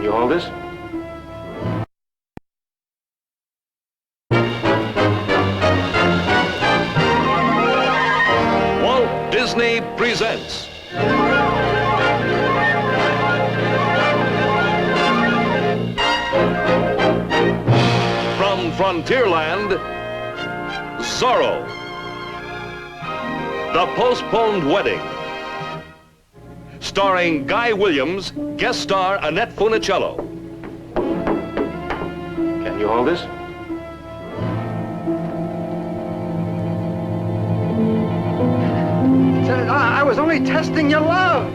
you hold this? Walt Disney presents from Frontierland, Zorro, The Postponed Wedding, starring Guy Williams, guest star Annette Funicello. Can you hold this? I was only testing your love.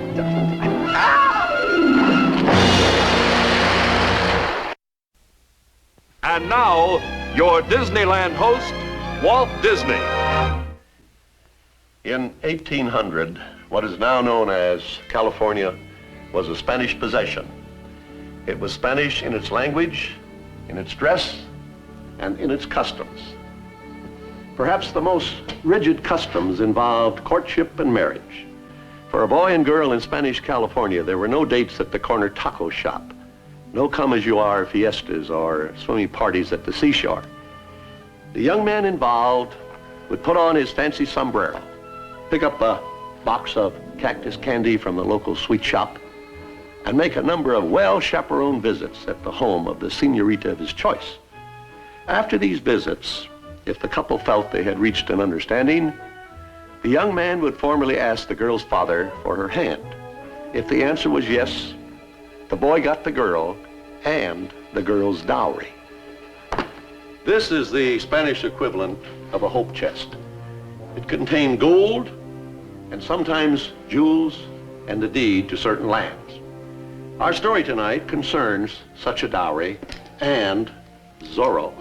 And now, your Disneyland host, Walt Disney. In 1800, what is now known as California was a Spanish possession. It was Spanish in its language, in its dress, and in its customs. Perhaps the most rigid customs involved courtship and marriage. For a boy and girl in Spanish California, there were no dates at the corner taco shop, no come-as-you-are fiestas or swimming parties at the seashore. The young man involved would put on his fancy sombrero, pick up a box of cactus candy from the local sweet shop, and make a number of well-chaperoned visits at the home of the senorita of his choice. After these visits, if the couple felt they had reached an understanding, the young man would formally ask the girl's father for her hand. If the answer was yes, the boy got the girl and the girl's dowry. This is the Spanish equivalent of a hope chest. It contained gold and sometimes jewels and the deed to certain lands. Our story tonight concerns such a dowry and Zorro.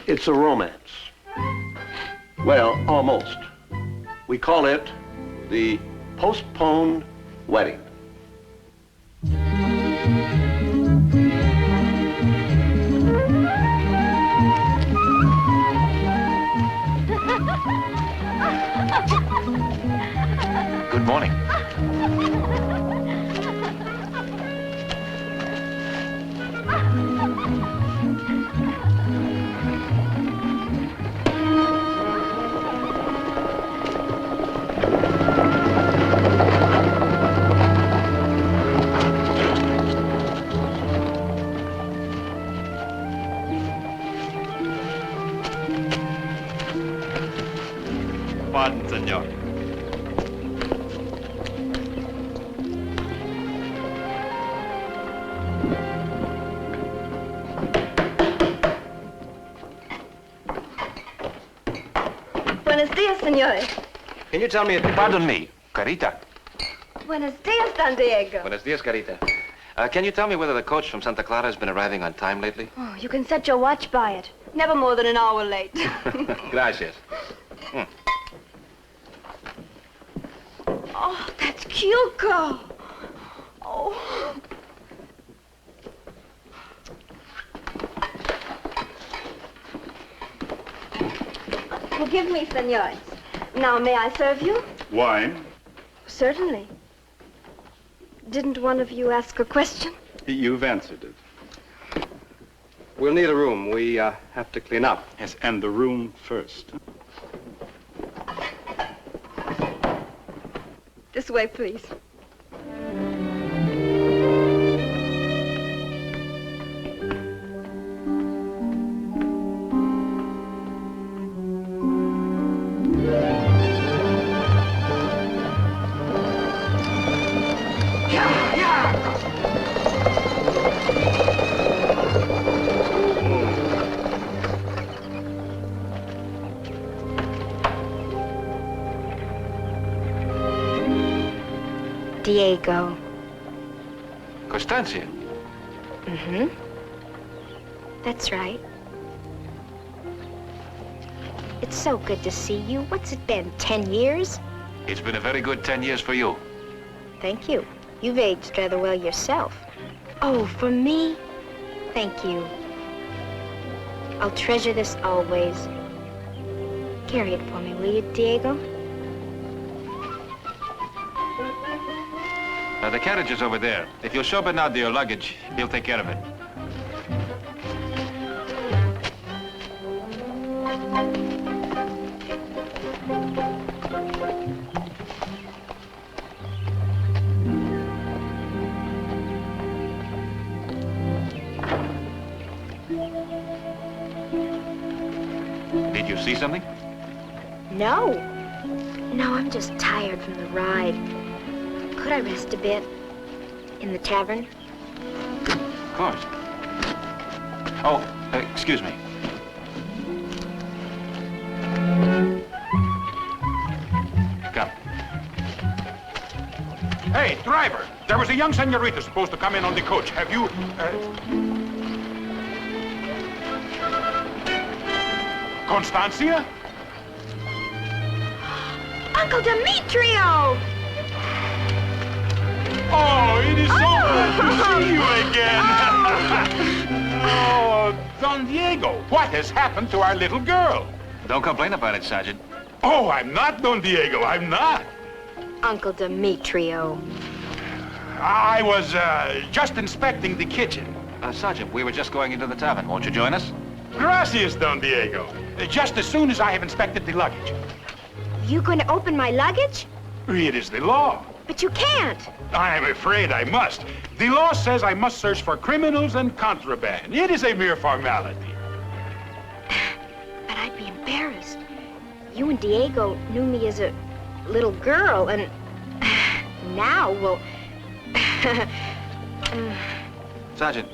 It's a romance. Well, almost. We call it the postponed wedding. Good morning. Pardon, senor. Buenos dias, señores. Can you tell me, pardon me, Carita. Buenos dias, Don Diego. Buenos dias, Carita. Can you tell me whether the coach from Santa Clara has been arriving on time lately? Oh, you can set your watch by it. Never more than an hour late. Gracias. Oh, that's Kyoko. Oh. Forgive me, senores. Now, may I serve you? Wine? Certainly. Didn't one of you ask a question? You've answered it. We'll need a room. We have to clean up. Yes, and the room first. This way, please. Diego. Constancia. Mm-hmm. That's right. It's so good to see you. What's it been, 10 years? It's been a very good 10 years for you. Thank you. You've aged rather well yourself. Oh, for me? Thank you. I'll treasure this always. Carry it for me, will you, Diego? The carriage is over there. If you'll show Bernardo your luggage, he'll take care of it. Did you see something? No. No, I'm just tired from the ride. Could I rest a bit? In the tavern? Of course. Oh, excuse me. Come. Hey, driver, there was a young senorita supposed to come in on the coach. Have you, Constancia? Uncle Demetrio! Oh, it is so good to see you again. Oh, Don Diego, what has happened to our little girl? Don't complain about it, Sergeant. Oh, I'm not Don Diego, I'm not. Uncle Demetrio. I was, just inspecting the kitchen. Sergeant, we were just going into the tavern. Won't you join us? Gracias, Don Diego. Just as soon as I have inspected the luggage. You going to open my luggage? It is the law. But you can't. I'm afraid I must. The law says I must search for criminals and contraband. It is a mere formality. But I'd be embarrassed. You and Diego knew me as a little girl, and now, well... Sergeant,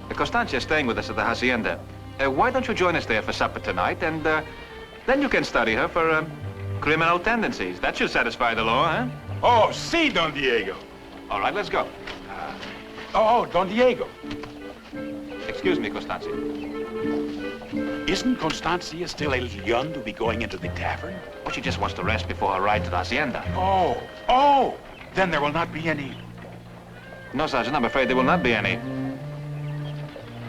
Constancia is staying with us at the hacienda. Why don't you join us there for supper tonight, and then you can study her for criminal tendencies. That should satisfy the law, huh? Oh, si, Don Diego. All right, let's go. Don Diego. Excuse me, Constancia. Isn't Constancia still a little young to be going into the tavern? Oh, she just wants to rest before her ride to the hacienda. Oh, then there will not be any... No, Sergeant, I'm afraid there will not be any.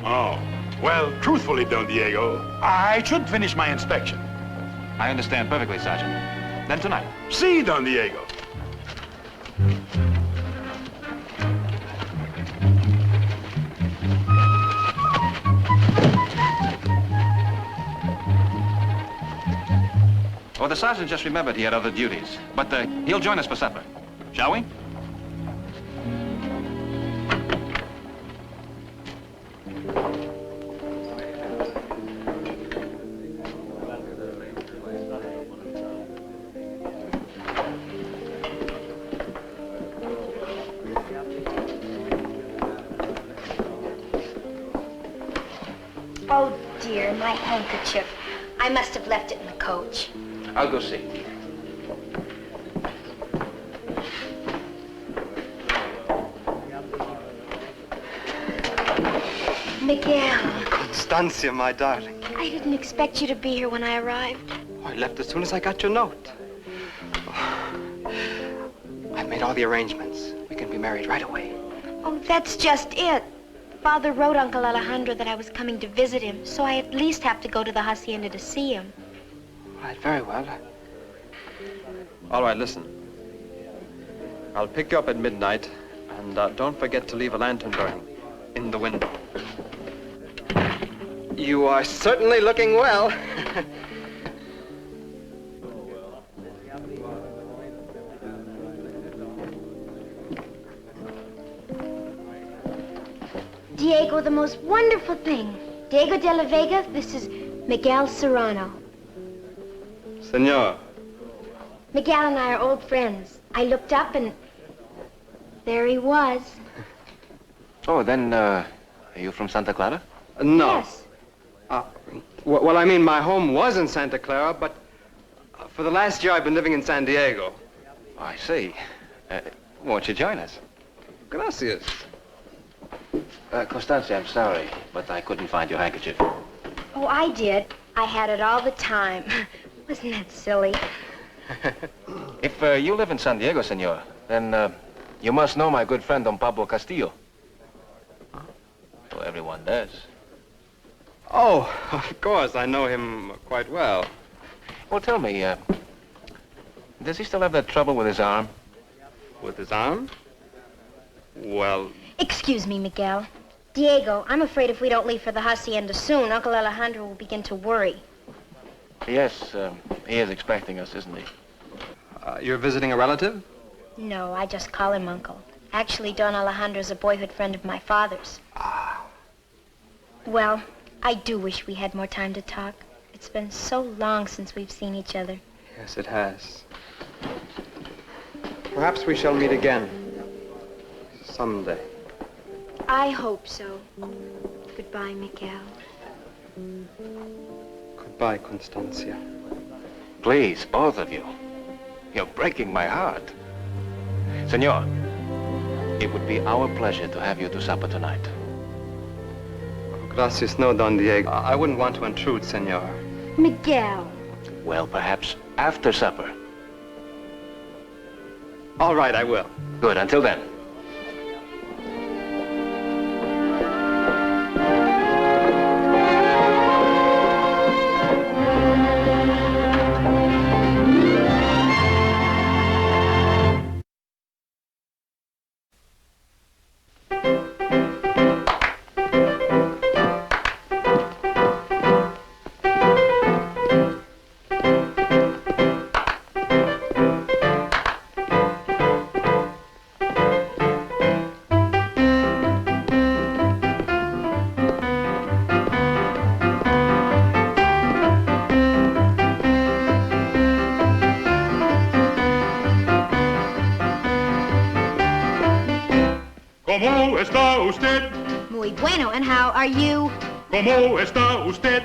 Oh, well, truthfully, Don Diego, I should finish my inspection. I understand perfectly, Sergeant. Then tonight. Si, Don Diego. Oh, the sergeant just remembered he had other duties. But he'll join us for supper. Shall we? Oh, dear, my handkerchief. I must have left it in the coach. I'll go see. Miguel, Constancia, my darling. I didn't expect you to be here when I arrived. I left as soon as I got your note. I've made all the arrangements. We can be married right away. Oh, that's just it. Father wrote Uncle Alejandro that I was coming to visit him, so I at least have to go to the hacienda to see him. All right, very well. All right, listen. I'll pick you up at midnight, and don't forget to leave a lantern burning in the window. You are certainly looking well. Diego, the most wonderful thing. Diego de la Vega, this is Miguel Serrano. Senor. Miguel and I are old friends. I looked up and there he was. Oh, then, are you from Santa Clara? No. Yes. Well, I mean, my home was in Santa Clara, but for the last year I've been living in San Diego. Oh, I see. Won't you join us? Gracias. Constancia, I'm sorry, but I couldn't find your handkerchief. Oh, I did. I had it all the time. Wasn't that silly? If you live in San Diego, senor, then you must know my good friend Don Pablo Castillo. Well, everyone does. Oh, of course, I know him quite well. Well, tell me, does he still have that trouble with his arm? With his arm? Well... Excuse me, Miguel. Diego, I'm afraid if we don't leave for the hacienda soon, Uncle Alejandro will begin to worry. Yes, he is expecting us, isn't he? You're visiting a relative? No, I just call him Uncle. Actually, Don Alejandro's a boyhood friend of my father's. Well, I do wish we had more time to talk. It's been so long since we've seen each other. Yes, it has. Perhaps we shall meet again. Someday. I hope so. Goodbye, Miguel. Goodbye, Constancia. Please, both of you. You're breaking my heart. Senor, it would be our pleasure to have you to supper tonight. Gracias, no, Don Diego. I wouldn't want to intrude, senor. Miguel. Well, perhaps after supper. All right, I will. Good, until then. ¿Cómo está usted? Muy bueno, and how are you? ¿Cómo está usted?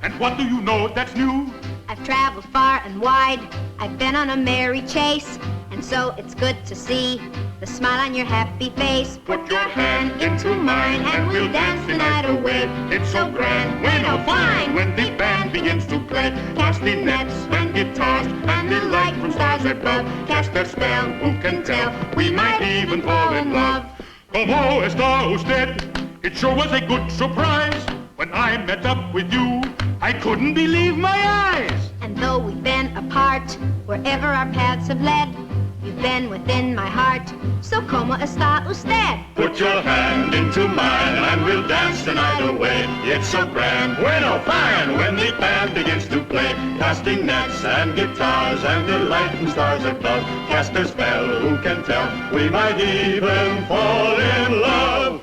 And what do you know that's new? I've traveled far and wide. I've been on a merry chase. And so it's good to see the smile on your happy face. Put your hand into mine and we'll dance the night away. It's so grand, bueno, fine, when the band begins to play. Castanets and guitars and the light from stars above cast their spell, who can tell? We might even fall in love. ¿Cómo está usted? It sure was a good surprise. When I met up with you, I couldn't believe my eyes. And though we've been apart, wherever our paths have led, you've been within my heart. So como está usted? Put your hand into mine and we'll dance the night away. It's so grand, bueno, fine, when the band begins to play. Casting nets and guitars and the light from stars above cast their spell, who can tell? We might even fall in love.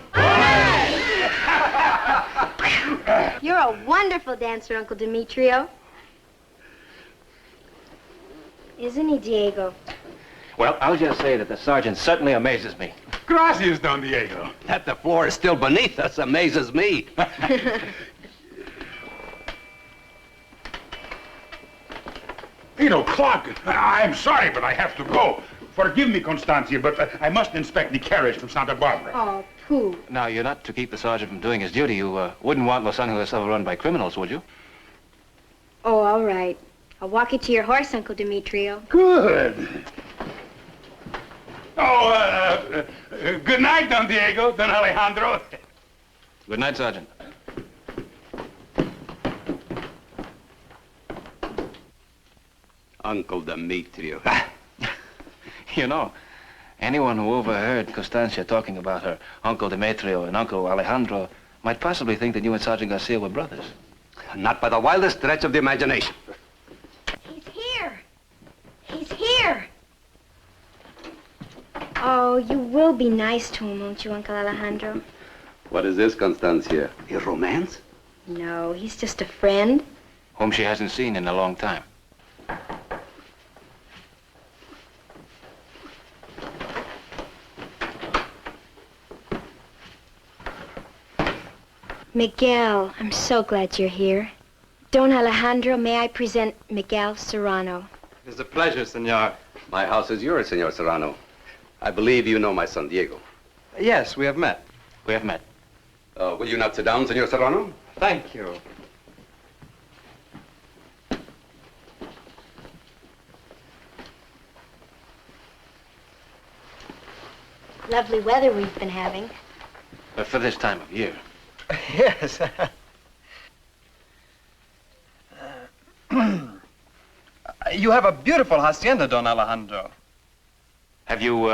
You're a wonderful dancer, Uncle Demetrio. Isn't he, Diego? Well, I'll just say that the sergeant certainly amazes me. Gracias, Don Diego. That the floor is still beneath us amazes me. You know, Clark, I'm sorry, but I have to go. Forgive me, Constancia, but I must inspect the carriage from Santa Barbara. Oh, pooh. Now, you're not to keep the sergeant from doing his duty. You wouldn't want Los Angeles overrun by criminals, would you? Oh, all right. I'll walk you to your horse, Uncle Demetrio. Good. Oh, good night, Don Diego, Don Alejandro. Good night, Sergeant. Uncle Demetrio. You know, anyone who overheard Constancia talking about her Uncle Demetrio and Uncle Alejandro might possibly think that you and Sergeant Garcia were brothers. Not by the wildest stretch of the imagination. He's here. He's here. Oh, you will be nice to him, won't you, Uncle Alejandro? What is this, Constancia? A romance? No, he's just a friend. Whom she hasn't seen in a long time. Miguel, I'm so glad you're here. Don Alejandro, may I present Miguel Serrano? It is a pleasure, senor. My house is yours, Senor Serrano. I believe you know my son, Diego. Yes, we have met. We have met. Will you not sit down, Senor Serrano? Thank you. Lovely weather we've been having. But for this time of year. Yes. You have a beautiful hacienda, Don Alejandro. Have you,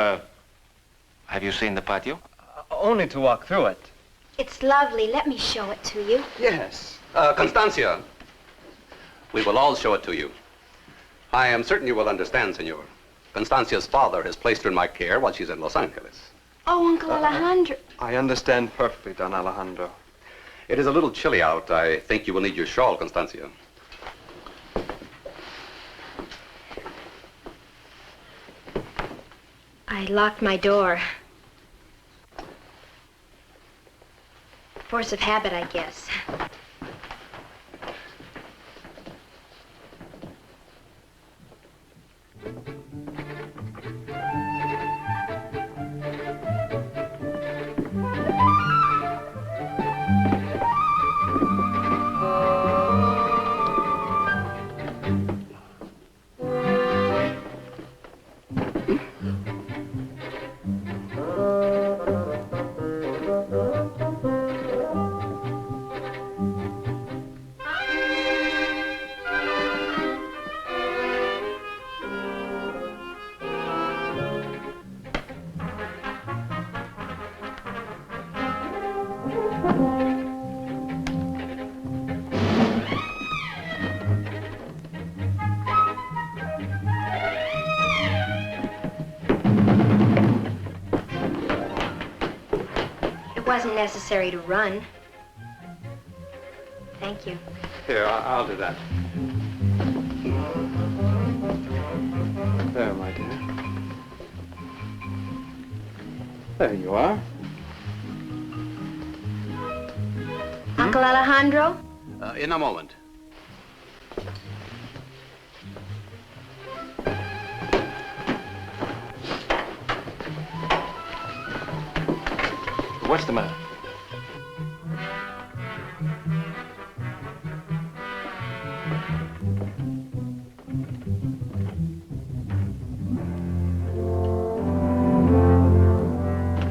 Have you seen the patio? Only to walk through it. It's lovely. Let me show it to you. Yes. Constancia. We will all show it to you. I am certain you will understand, senor. Constancia's father has placed her in my care while she's in Los Angeles. Oh, Uncle Alejandro. I understand perfectly, Don Alejandro. It is a little chilly out. I think you will need your shawl, Constancia. I locked my door. Force of habit, I guess. It wasn't necessary to run. Thank you. Here, I'll do that. There, my dear. There you are. Uncle Alejandro? In a moment. What's the matter?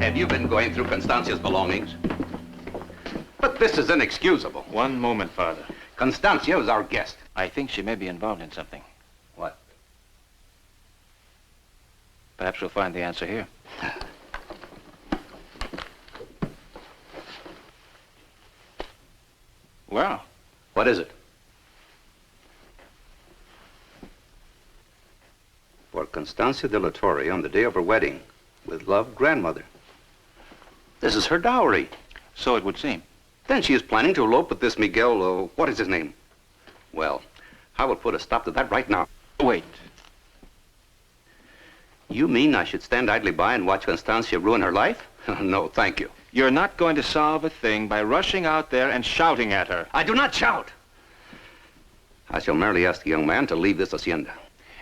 Have you been going through Constancia's belongings? But this is inexcusable. One moment, Father. Constancia is our guest. I think she may be involved in something. What? Perhaps we'll find the answer here. Well, What is it? For Constancia de la Torre on the day of her wedding, with love, grandmother. This is her dowry. so it would seem. Then she is planning to elope with this Miguel, what is his name? Well, I will put a stop to that right now. Wait. You mean I should stand idly by and watch Constancia ruin her life? No, thank you. You're not going to solve a thing by rushing out there and shouting at her. I do not shout. I shall merely ask the young man to leave this hacienda.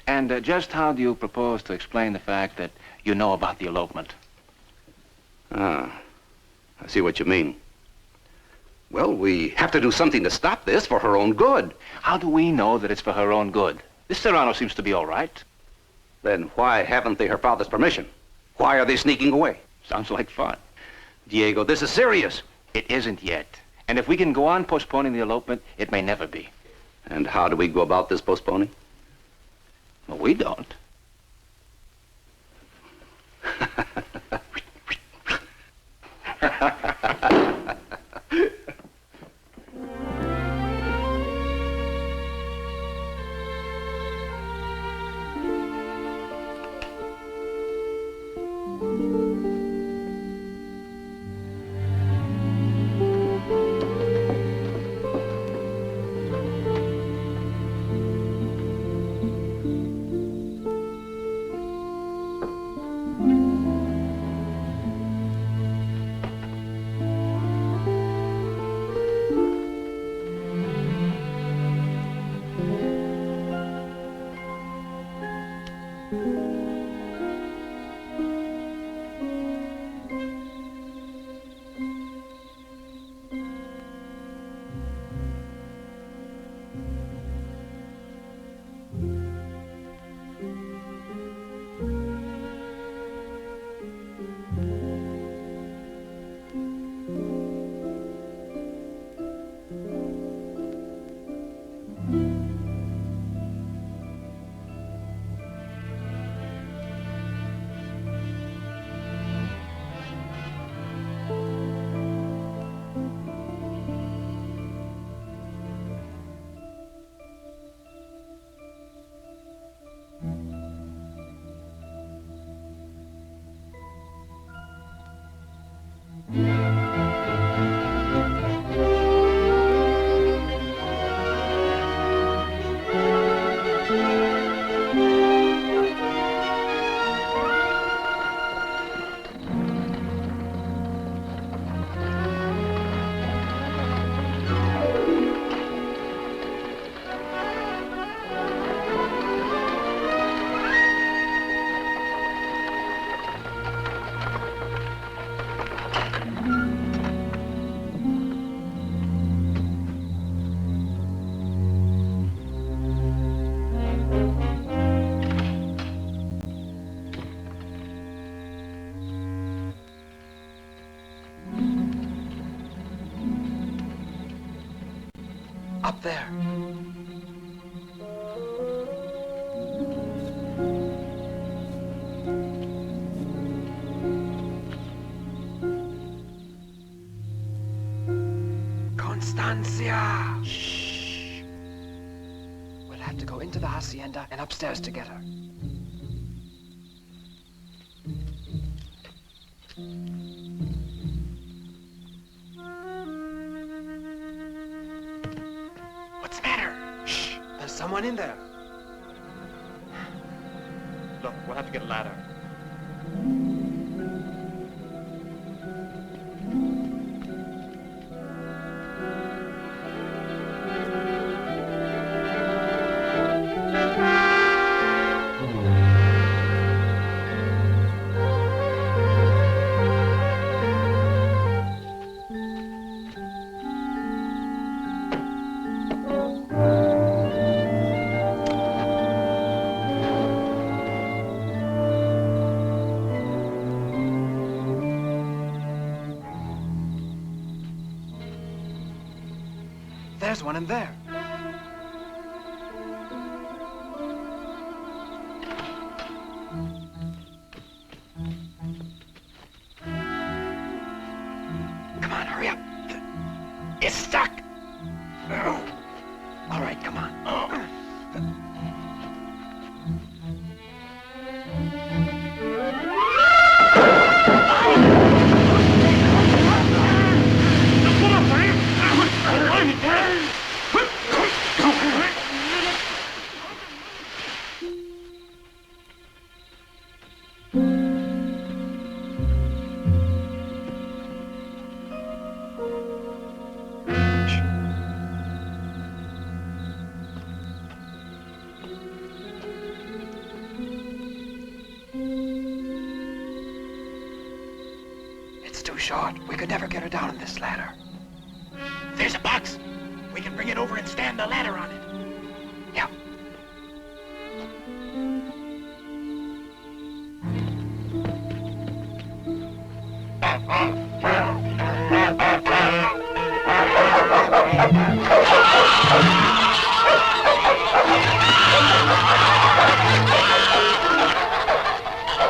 And just how do you propose to explain the fact that you know about the elopement? Ah, I see what you mean. Well, we have to do something to stop this for her own good. How do we know that it's for her own good? This Serrano seems to be all right. Then why haven't they her father's permission? Why are they sneaking away? Sounds like fun. Diego, this is serious. It isn't yet. And if we can go on postponing the elopement, it may never be. And how do we go about this postponing? Well, we don't. Up there. Constancia! Shh. We'll have to go into the hacienda and upstairs together. What's the matter? Shh. There's someone in there. Look, we'll have to get a ladder. There's one in there. Come on, hurry up. It's stuck. All right, come on. It's too short. We could never get her down on this ladder. There's a box. We can bring it over and stand the ladder on it. Yeah.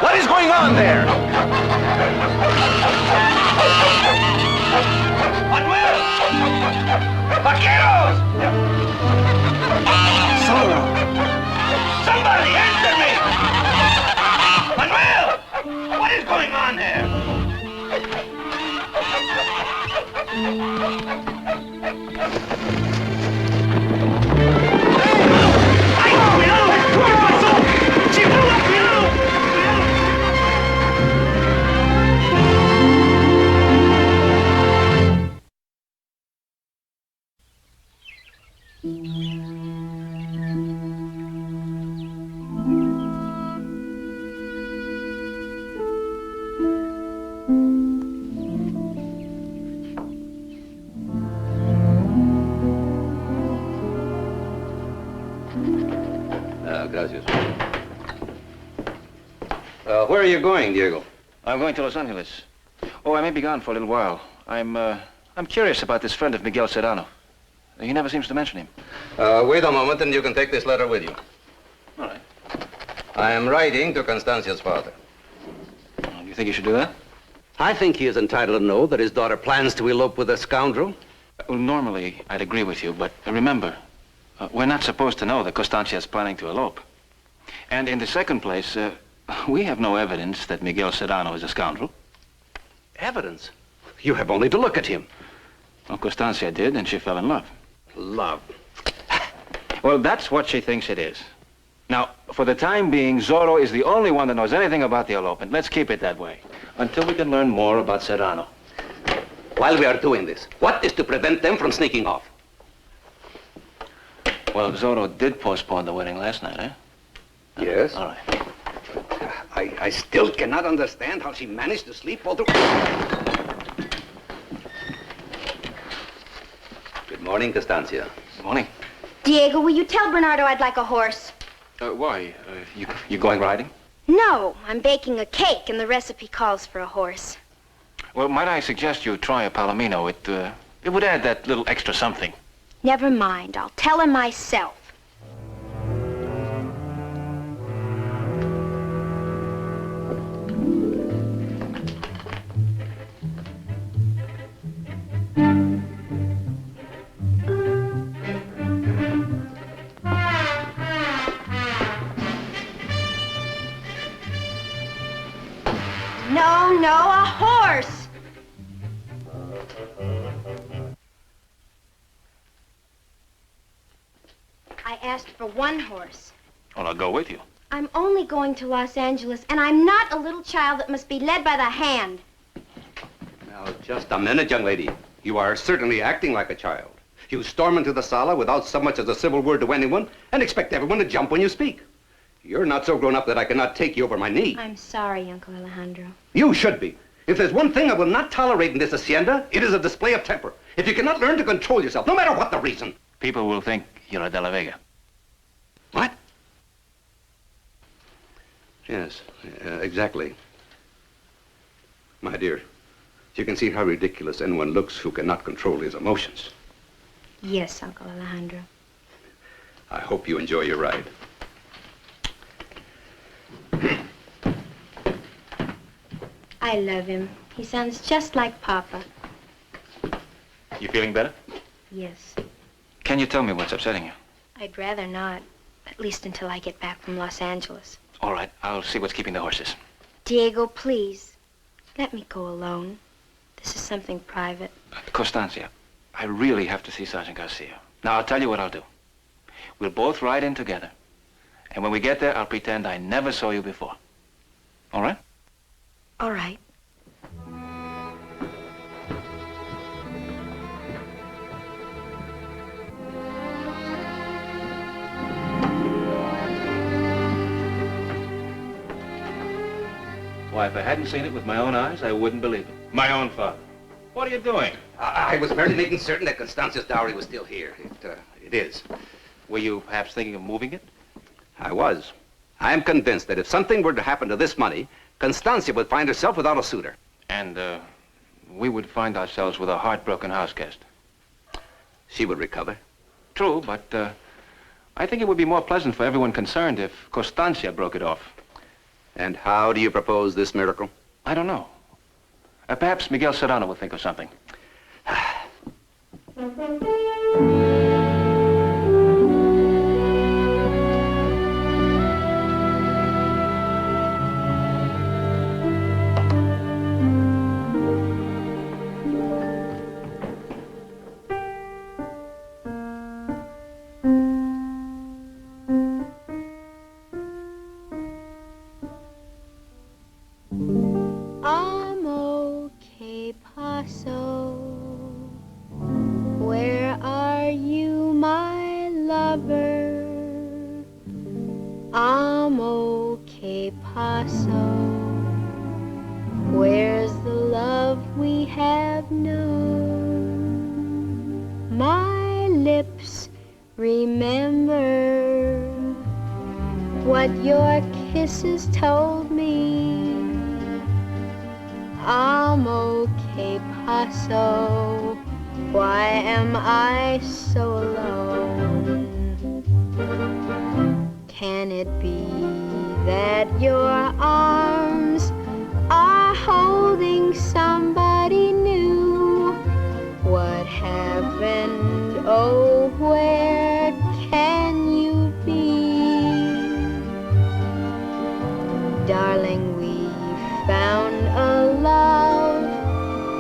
What is going on there? Manuel! Vaqueros! Zorro! Somebody answer me! Manuel! What is going on there? Gracias. Where are you going, Diego? I'm going to Los Angeles. Oh, I may be gone for a little while. I'm curious about this friend of Miguel Serrano. He never seems to mention him. Wait a moment and you can take this letter with you. All right. I am writing to Constancia's father. Do you think you should do that? I think he is entitled to know that his daughter plans to elope with a scoundrel. Well, normally, I'd agree with you, but remember, we're not supposed to know that Constancia is planning to elope. And in the second place, we have no evidence that Miguel Serrano is a scoundrel. Evidence? You have only to look at him. Well, Constancia did, and she fell in love. Love? Well, that's what she thinks it is. Now, for the time being, Zorro is the only one that knows anything about the elopement. Let's keep it that way, until we can learn more about Serrano. While we are doing this, what is to prevent them from sneaking off? Well, Zorro did postpone the wedding last night, eh? Yes. All right. I still cannot understand how she managed to sleep all through... Good morning, Constancia. Good morning. Diego, will you tell Bernardo I'd like a horse? Why? You going riding? No, I'm baking a cake, and the recipe calls for a horse. Well, might I suggest you try a Palomino? It would add that little extra something. Never mind. I'll tell him myself. No, a horse. I asked for one horse. Well, I'll go with you. I'm only going to Los Angeles, and I'm not a little child that must be led by the hand. Now, just a minute, young lady. You are certainly acting like a child. You storm into the sala without so much as a civil word to anyone and expect everyone to jump when you speak. You're not so grown up that I cannot take you over my knee. I'm sorry, Uncle Alejandro. You should be. If there's one thing I will not tolerate in this hacienda, it is a display of temper. If you cannot learn to control yourself, no matter what the reason. People will think you're a De La Vega. What? Yes, exactly. My dear, you can see how ridiculous anyone looks who cannot control his emotions. Yes, Uncle Alejandro. I hope you enjoy your ride. I love him. He sounds just like Papa. You feeling better? Yes. Can you tell me what's upsetting you? I'd rather not, at least until I get back from Los Angeles. All right, I'll see what's keeping the horses. Diego, please, let me go alone. This is something private. Constancia, I really have to see Sergeant Garcia. Now, I'll tell you what I'll do. We'll both ride in together. And when we get there, I'll pretend I never saw you before. All right? All right. Why, if I hadn't seen it with my own eyes, I wouldn't believe it. My own father. What are you doing? I was merely making certain that Constancia's dowry was still here. It is. Were you perhaps thinking of moving it? I was. I am convinced that if something were to happen to this money, Constancia would find herself without a suitor. And, we would find ourselves with a heartbroken house guest. She would recover. True, but, I think it would be more pleasant for everyone concerned if Constancia broke it off. And how do you propose this miracle? I don't know. Perhaps Miguel Serrano will think of something. I'm okay, Paso. Where are you, my lover? I'm okay, Paso. Where's the love we have known? My lips remember what your kisses told me. I'm okay, Paso. Why am I so alone? Can it be that your arms are holding somebody new? What happened? Oh, where can you be? Darling, we found a love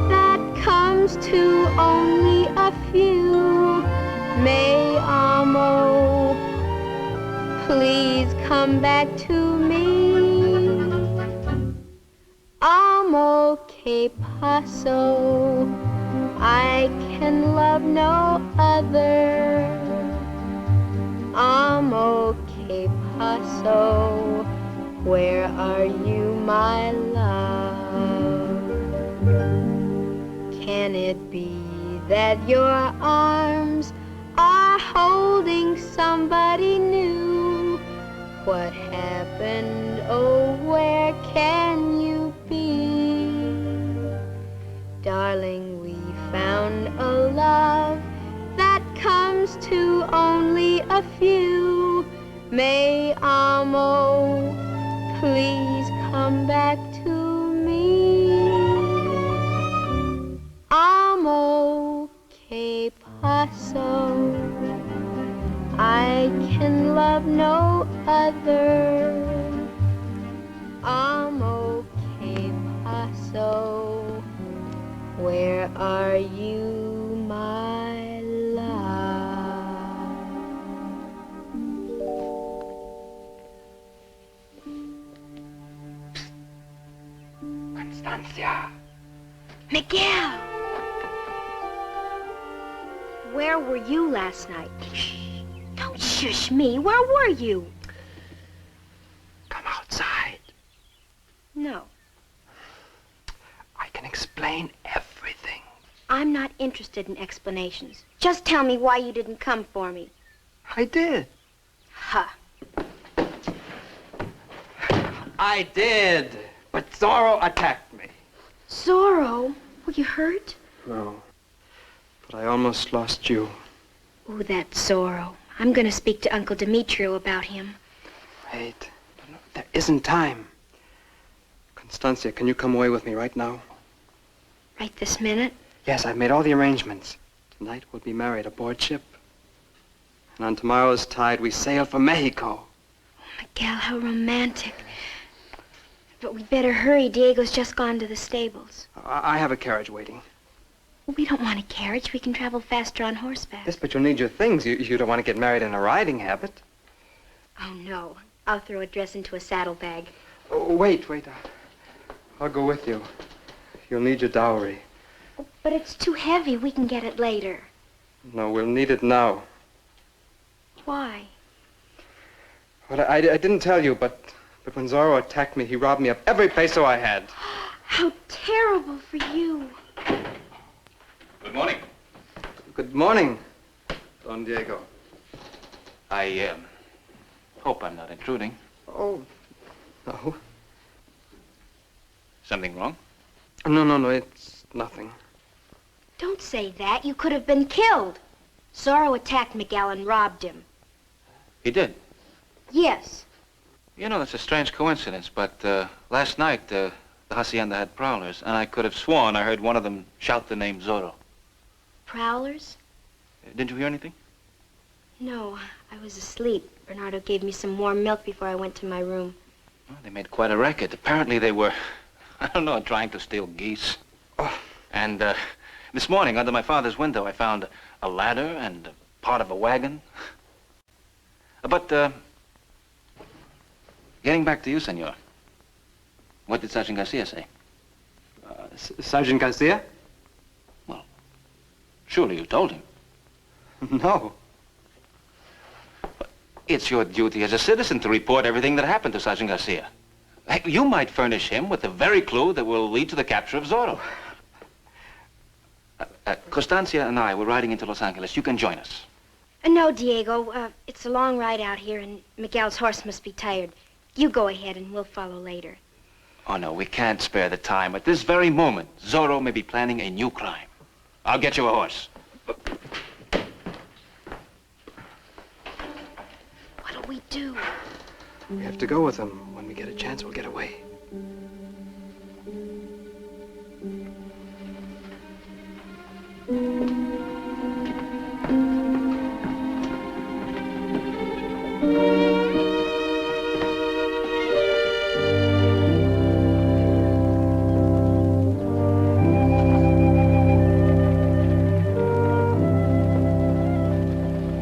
that comes to only a few. May amo, please come back to me. I'm okay, Paso. I can love no other. I'm okay, Paso. Where are you, my love? Can it be that your arms are holding somebody new? What happened? Oh, where can you be? Darling, we found a love that comes you. May amo, please come back to me. Amo, que paso, I can love no other. Amo, que paso, where are you, my love? Constancia. Miguel! Where were you last night? Shh. Don't shush me. Where were you? Come outside. No. I can explain everything. I'm not interested in explanations. Just tell me why you didn't come for me. I did. Huh. I did. But Zorro attacked me. Zorro? Were you hurt? No. But I almost lost you. Oh, that Zorro. I'm going to speak to Uncle Demetrio about him. Wait. No, there isn't time. Constancia, can you come away with me right now? Right this minute? Yes, I've made all the arrangements. Tonight we'll be married aboard ship. And on tomorrow's tide, we sail for Mexico. Oh, Miguel, how romantic. But we'd better hurry. Diego's just gone to the stables. I have a carriage waiting. We don't want a carriage. We can travel faster on horseback. Yes, but you'll need your things. You don't want to get married in a riding habit. Oh, no. I'll throw a dress into a saddlebag. Oh, wait. I'll go with you. You'll need your dowry. Oh, but it's too heavy. We can get it later. No, we'll need it now. Why? Well, I didn't tell you, but when Zorro attacked me, he robbed me of every peso I had. How terrible for you. Good morning. Good morning, Don Diego. I hope I'm not intruding. Oh, no. Something wrong? No, it's nothing. Don't say that. You could have been killed. Zorro attacked Miguel and robbed him. He did? Yes. You know, that's a strange coincidence, but last night the hacienda had prowlers, and I could have sworn I heard one of them shout the name Zorro. Prowlers? Didn't you hear anything? No, I was asleep. Bernardo gave me some warm milk before I went to my room. Well, they made quite a racket. Apparently they were, I don't know, trying to steal geese. Oh. And this morning, under my father's window, I found a ladder and part of a wagon. But, getting back to you, senor. What did Sergeant Garcia say? Sergeant Garcia? Surely you told him. No. It's your duty as a citizen to report everything that happened to Sergeant Garcia. Heck, you might furnish him with the very clue that will lead to the capture of Zorro. Constancia and I were riding into Los Angeles. You can join us. No, Diego. It's a long ride out here, and Miguel's horse must be tired. You go ahead, and we'll follow later. Oh, no, we can't spare the time. At this very moment, Zorro may be planning a new crime. I'll get you a horse. What'll we do? We have to go with him. When we get a chance, we'll get away.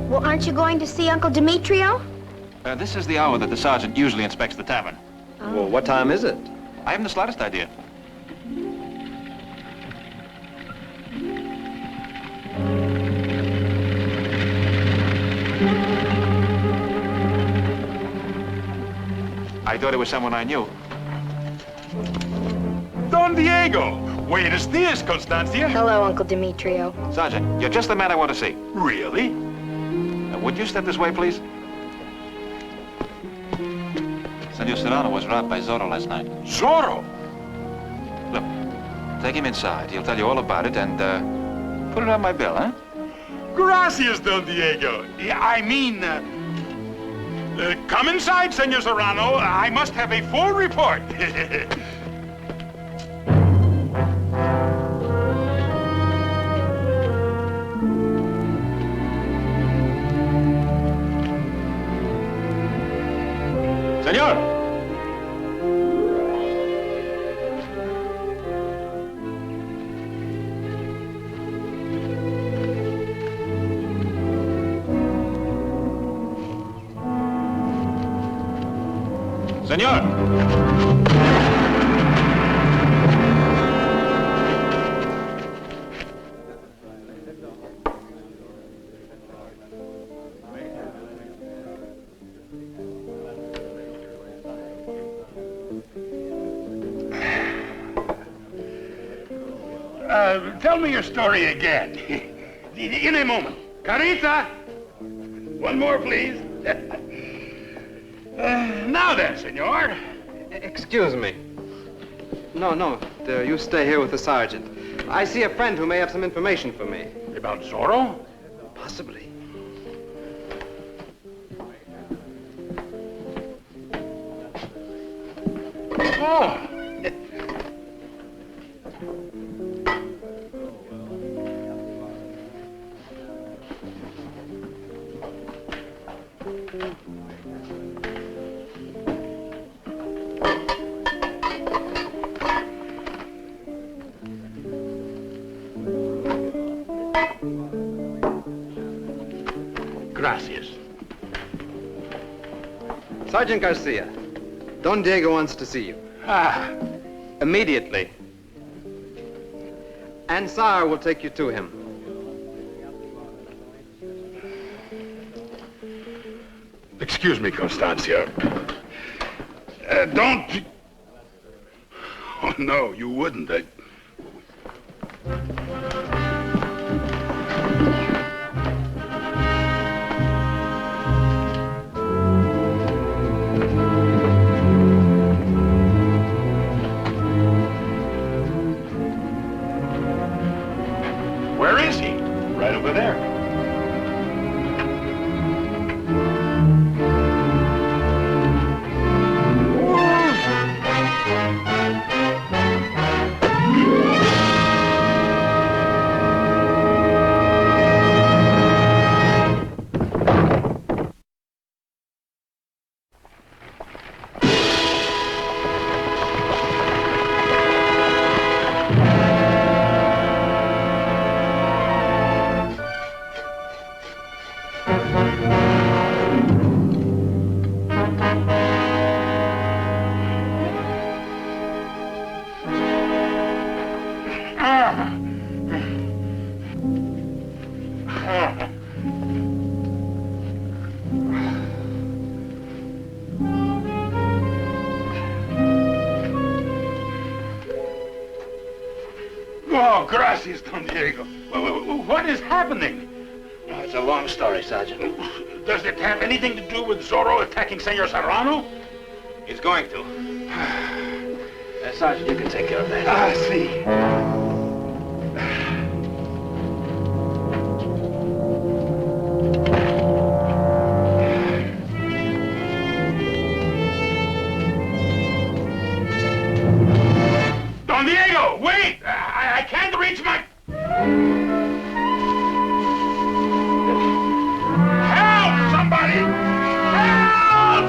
Well, aren't you going to see Uncle Demetrio? This is the hour that the sergeant usually inspects the tavern. Oh. Well, what time is it? I haven't the slightest idea. I thought it was someone I knew. Don Diego! Buenos dias, Constancia. Hello, Uncle Demetrio. Sergeant, you're just the man I want to see. Really? Would you step this way, please? Senor Serrano was robbed by Zorro last night. Zorro? Look, take him inside. He'll tell you all about it, and put it on my bill, huh? Gracias, Don Diego. I mean, Come inside, Senor Serrano. I must have a full report. Senor! Senor! Tell me your story again. In a moment. Carita! One more, please. Now then, senor. Excuse me. No, you stay here with the sergeant. I see a friend who may have some information for me. About Zorro? Possibly. Oh. Gracias. Sergeant Garcia, Don Diego wants to see you. Ah. Immediately. Ansar will take you to him. Excuse me, Constancia. Don't... Oh, no, you wouldn't. Where is he? Right over there. Oh, gracias, Don Diego. What is happening? Oh, it's a long story, Sergeant. Does it have anything to do with Zorro attacking Senor Serrano? He's going to. Sergeant, you can take care of that. Ah, see. Don Diego, wait! I can't reach my... Help, somebody! Help!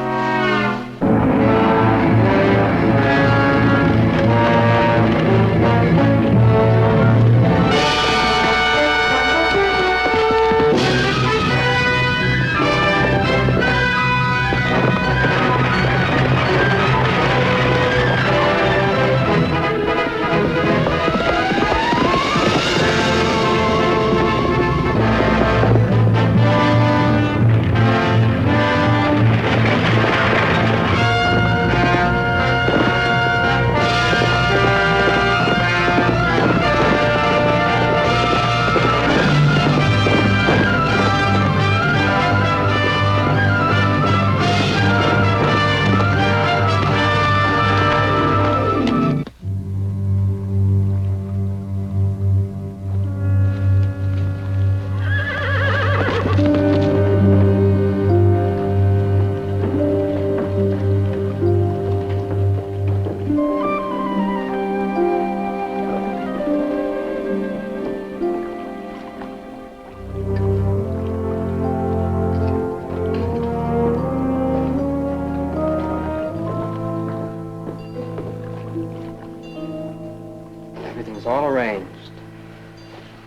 Everything's all arranged.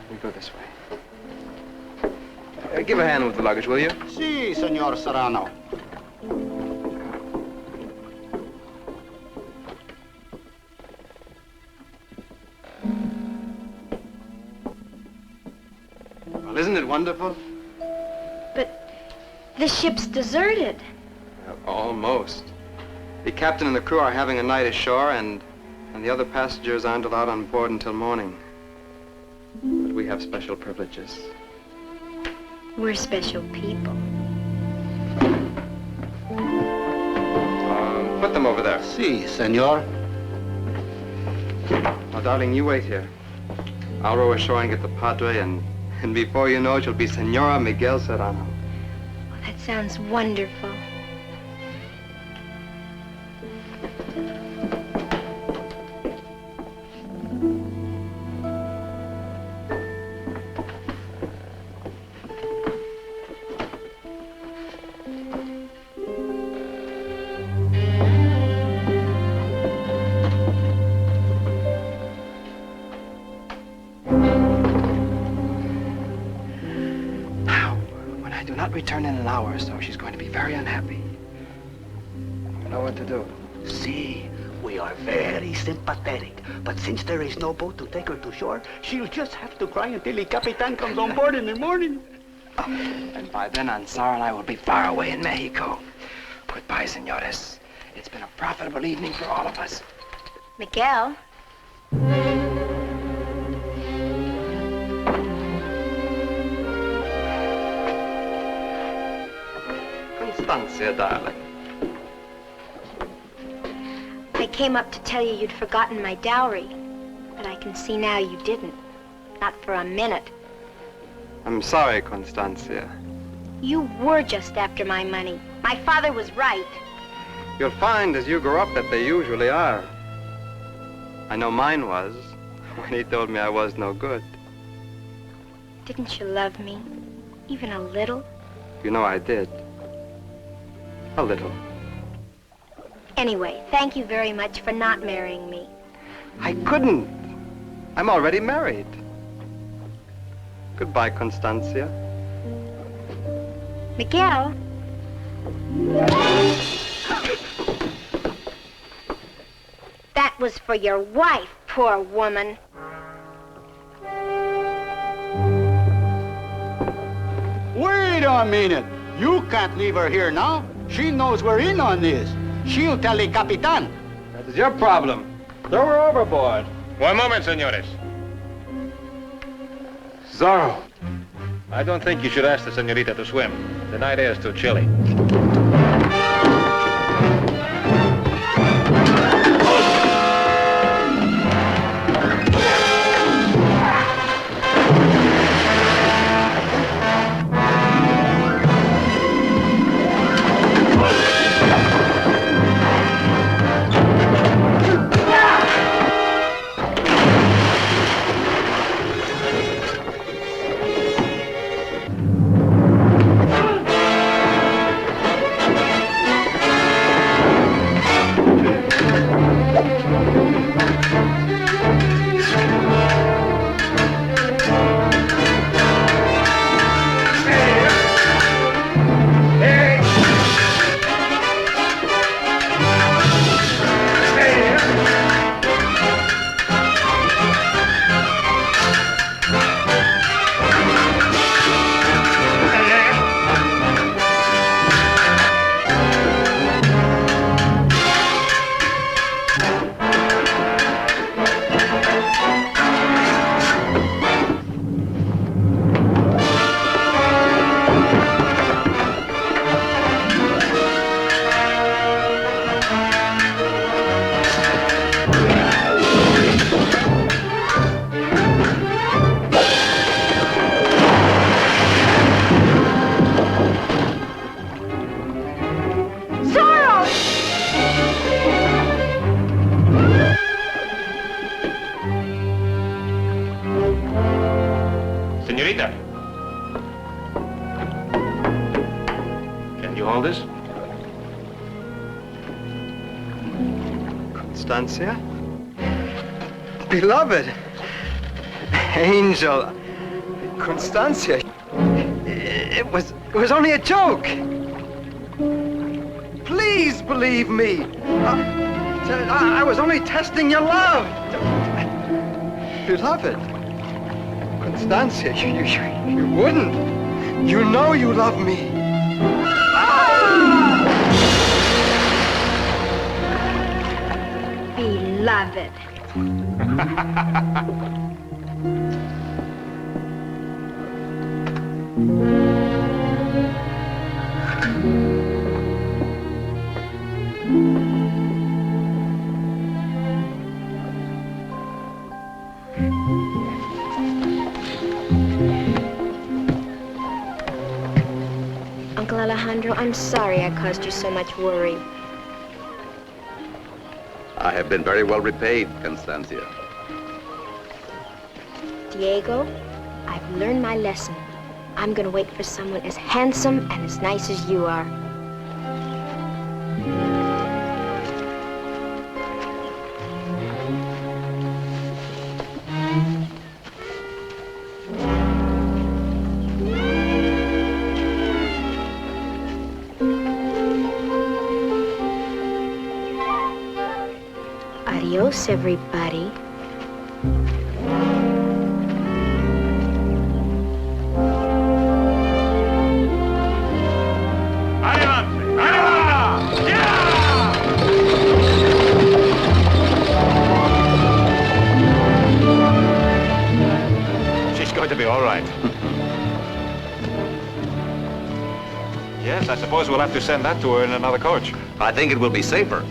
We go this way. Give a hand with the luggage, will you? Si, Senor Serrano. Well, isn't it wonderful? But the ship's deserted. Almost. The captain and the crew are having a night ashore, and the other passengers aren't allowed on board until morning. But we have special privileges. We're special people. Put them over there. Si, senor. Now, darling, you wait here. I'll row ashore and get the Padre, and before you know it, you'll be Senora Miguel Serrano. Oh, that sounds wonderful. Return in an hour or so. She's going to be very unhappy. You know what to do. Si, we are very sympathetic. But since there is no boat to take her to shore, she'll just have to cry until the Capitan comes on board in the morning. And by then, Ansar and I will be far away in Mexico. Goodbye, senores. It's been a profitable evening for all of us. Miguel? Constancia, darling. I came up to tell you you'd forgotten my dowry. But I can see now you didn't. Not for a minute. I'm sorry, Constancia. You were just after my money. My father was right. You'll find as you grow up that they usually are. I know mine was, when he told me I was no good. Didn't you love me? Even a little? You know I did. A little. Anyway, thank you very much for not marrying me. I couldn't. I'm already married. Goodbye, Constancia. Miguel? That was for your wife, poor woman. Wait a minute. You can't leave her here now. She knows we're in on this. She'll tell the Capitan. That is your problem. Throw her overboard. One moment, senores. Zorro. I don't think you should ask the senorita to swim. The night air is too chilly. Senorita. Can you hold this? Constancia? Beloved. Angel. Constancia. It was only a joke. Please believe me. I was only testing your love. Beloved. Constancia, you wouldn't. You know you love me. Beloved. Uncle Alejandro, I'm sorry I caused you so much worry. I have been very well repaid, Constancia. Diego, I've learned my lesson. I'm gonna wait for someone as handsome and as nice as you are. Adios, everybody. She's going to be all right. Yes, I suppose we'll have to send that to her in another coach. I think it will be safer.